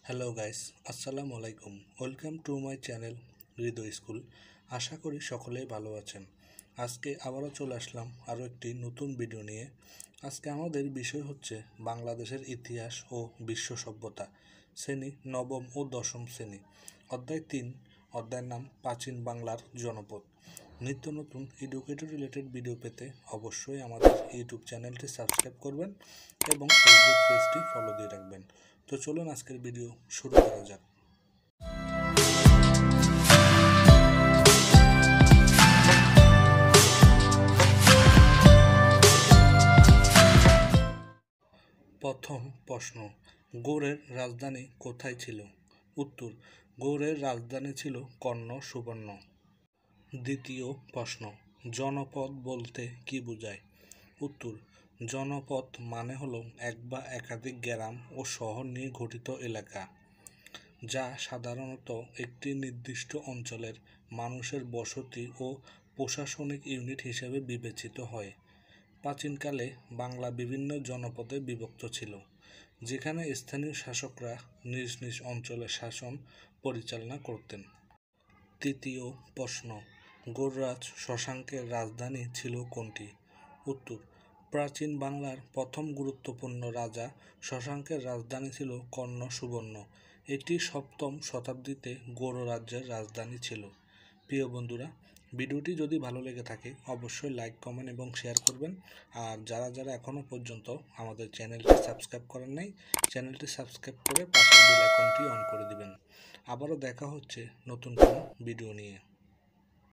Hello guys, আসসালামু আলাইকুম। Welcome to my channel Hriday school. আশা করি সকলেই ভালো আছেন। আজকে আবারও চলে আসলাম আরও একটি নতুন ভিডিও নিয়ে। আজকে আমাদের বিষয় হচ্ছে বাংলাদেশের ইতিহাস ও বিশ্ব সভ্যতা, শ্রেণী নবম ও দশম শ্রেণী, অধ্যায় 3। অধ্যায়ের নাম প্রাচীন বাংলার জনপদ। নিত্য নতুন এডুকেটেড রিলেটেড ভিডিও পেতে অবশ্যই আমাদের ইউটিউব চ্যানেলটি সাবস্ক্রাইব করবেন এবং ফেসবুক পেজটি ফলো দিয়ে রাখবেন। তো চলুন আজকের ভিডিও শুরু করা যাক। প্রথম প্রশ্ন, গৌড়ের রাজধানী কোথায় ছিল? উত্তর, গৌড়ের রাজধানী ছিল কর্ণ সুবর্ণ। দ্বিতীয় প্রশ্ন, জনপদ বলতে কি বোঝায়? উত্তর, জনপদ মানে হলো এক বা একাধিক গ্রাম ও শহর নিয়ে গঠিত এলাকা, যা সাধারণত একটি নির্দিষ্ট অঞ্চলের মানুষের বসতি ও প্রশাসনিক ইউনিট হিসেবে বিবেচিত হয়। প্রাচীনকালে বাংলা বিভিন্ন জনপদে বিভক্ত ছিল, যেখানে স্থানীয় শাসকরা নিজ নিজ অঞ্চলের শাসন পরিচালনা করতেন। তৃতীয় প্রশ্ন, গৌড়রাজ শশাঙ্কের রাজধানী ছিল কোনটি? উত্তর, প্রাচীন বাংলার প্রথম গুরুত্বপূর্ণ রাজা শশাঙ্কের রাজধানী ছিল কর্ণ সুবর্ণ। এটি সপ্তম শতাব্দীতে গৌড় রাজ্যের রাজধানী ছিল। প্রিয় বন্ধুরা, ভিডিওটি যদি ভালো লেগে থাকে অবশ্যই লাইক, কমেন্ট এবং শেয়ার করবেন। আর যারা যারা এখনও পর্যন্ত আমাদের চ্যানেলটি সাবস্ক্রাইব করেন নাই, চ্যানেলটি সাবস্ক্রাইব করে পাশের বেল আইকনটি অন করে দিবেন। আবারও দেখা হচ্ছে নতুন কোনো ভিডিও নিয়ে।